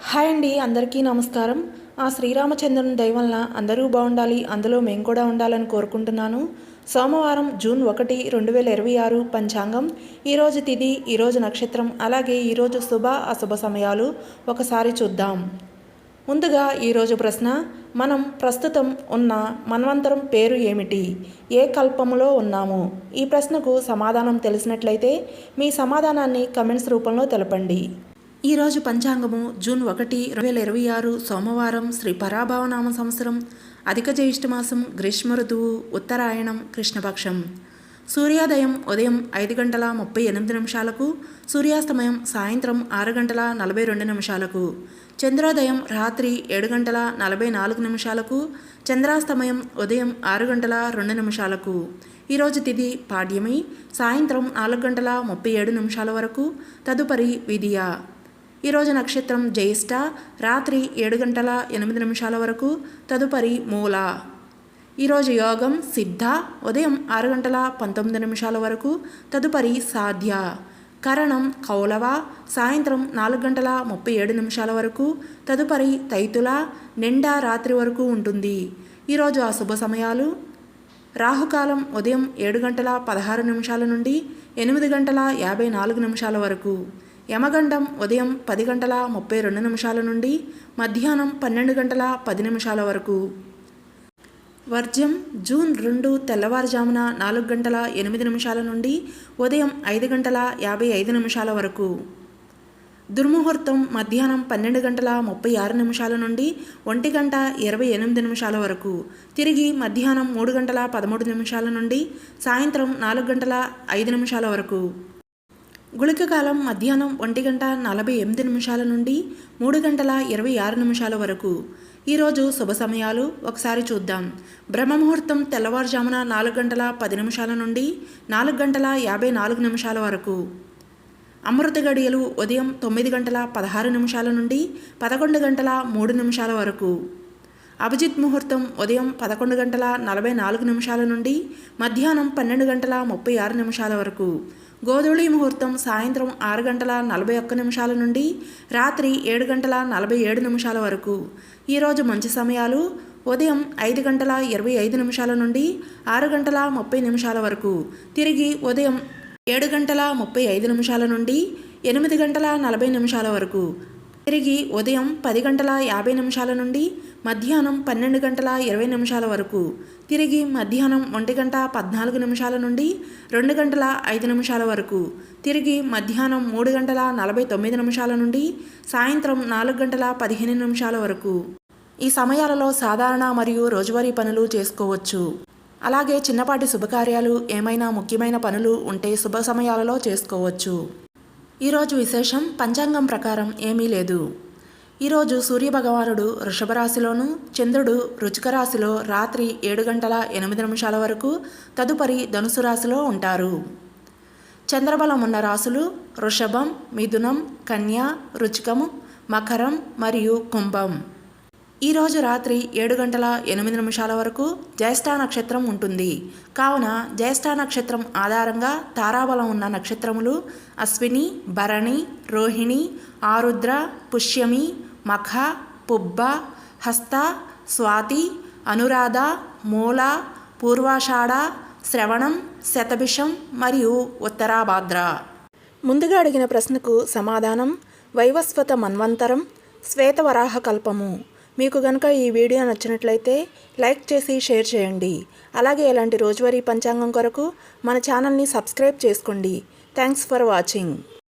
Hi అండి, అందరికీ నమస్కారం. ఆ శ్రీరామచంద్రుని దయ వలన అందరూ బాగుండాలి, అందులో మేము కూడా ఉండాలని కోరుకుంటున్నాను. సోమవారం జూన్ 1, 2026 పంచాంగం. ఈరోజు తిథి, ఈరోజు నక్షత్రం, అలాగే ఈరోజు శుభ అశుభ సమయాలు ఒకసారి చూద్దాం. ముందుగా ఈరోజు ప్రశ్న: మనం ప్రస్తుతం ఉన్న మన్వంతరం పేరు ఏమిటి? ఏ కల్పములో ఉన్నాము? ఈ ప్రశ్నకు సమాధానం తెలిసినట్లయితే మీ సమాధానాన్ని కమెంట్స్ రూపంలో తెలపండి. ఈరోజు పంచాంగము జూన్ 1, 2026 సోమవారం, శ్రీ పరాభవనామ సంవత్సరం, అధిక జ్యేష్ఠమాసం, గ్రీష్మ ఋతువు, ఉత్తరాయణం, కృష్ణపక్షం. సూర్యోదయం ఉదయం 5:38, సూర్యాస్తమయం సాయంత్రం 6:42, చంద్రోదయం రాత్రి 7:44, చంద్రాస్తమయం ఉదయం 6:02. ఈరోజు తిథి పాడ్యమి, సాయంత్రం 4:37 వరకు, తదుపరి విధియ. ఈరోజు నక్షత్రం జ్యేష్ఠ, రాత్రి 7:08 వరకు, తదుపరి మూల. ఈరోజు యోగం సిద్ధ, ఉదయం 6:19 వరకు, తదుపరి సాధ్య. కరణం కౌలవ, సాయంత్రం 4:37 వరకు, తదుపరి తైతుల, నిండా రాత్రి వరకు ఉంటుంది. ఈరోజు అశుభ సమయాలు: రాహుకాలం ఉదయం 7:16 నుండి 8:54 వరకు, యమగండం ఉదయం 10:32 నుండి మధ్యాహ్నం 12:10 వరకు. వర్జ్యం జూన్ 2 తెల్లవారుజామున 4:08 నుండి ఉదయం 5:55 వరకు. దుర్ముహూర్తం మధ్యాహ్నం 12:36 నుండి 1:28 వరకు, తిరిగి మధ్యాహ్నం 3:13 నుండి సాయంత్రం 4:05 వరకు. గుళిక కాలం మధ్యాహ్నం 1:48 నుండి 3:26 వరకు. ఈరోజు శుభ సమయాలు ఒకసారి చూద్దాం. బ్రహ్మముహూర్తం తెల్లవారుజామున 4:10 నుండి 4:54 వరకు. అమృత గడియలు ఉదయం 9:16 నుండి 11:03 వరకు. అభిజిత్ ముహూర్తం ఉదయం 11:44 నుండి మధ్యాహ్నం 12:36 వరకు. గోధూళి ముహూర్తం సాయంత్రం 6:41 నుండి రాత్రి 7:47 వరకు. ఈరోజు మంచి సమయాలు: ఉదయం 5:25 నుండి 6:30 వరకు, తిరిగి ఉదయం 7:35 నుండి 8:40 వరకు, తిరిగి ఉదయం 10:50 నుండి మధ్యాహ్నం 12:20 వరకు, తిరిగి మధ్యాహ్నం 1:14 నుండి 2:05 వరకు, తిరిగి మధ్యాహ్నం 3:49 నుండి సాయంత్రం 4:15 వరకు. ఈ సమయాలలో సాధారణ మరియు రోజువారీ పనులు చేసుకోవచ్చు. అలాగే చిన్నపాటి శుభకార్యాలు, ఏమైనా ముఖ్యమైన పనులు ఉంటే శుభ సమయాలలో చేసుకోవచ్చు. ఈరోజు విశేషం పంచాంగం ప్రకారం ఏమీ లేదు. ఈరోజు సూర్యభగవానుడు వృషభ రాశిలోను, చంద్రుడు వృశ్చిక రాశిలో రాత్రి 7:08 వరకు, తదుపరి ధనుసు రాశిలో ఉంటారు. చంద్రబలం ఉన్న రాశులు వృషభం, మిథునం, కన్య, వృశ్చికం, మకరం మరియు కుంభం. ఈరోజు రాత్రి 7:08 వరకు జ్యేష్ఠ నక్షత్రం ఉంటుంది. కావున జ్యేష్ఠ నక్షత్రం ఆధారంగా తారాబలం ఉన్న నక్షత్రములు అశ్విని, భరణి, రోహిణి, ఆరుద్ర, పుష్యమి, మఖ, పుబ్బ, హస్త, స్వాతి, అనురాధ, మూల, పూర్వాషాఢ, శ్రవణం, శతభిషం మరియు ఉత్తరాభాద్ర. ముందుగా అడిగిన ప్రశ్నకు సమాధానం: వైవస్వత మన్వంతరం, శ్వేతవరాహ కల్పము. మీకు గనుక ఈ వీడియో నచ్చినట్లయితే లైక్ చేసి షేర్ చేయండి. అలాగే ఇలాంటి రోజువారీ పంచాంగం కొరకు మన ఛానల్ని సబ్స్క్రైబ్ చేసుకోండి. Thanks for watching.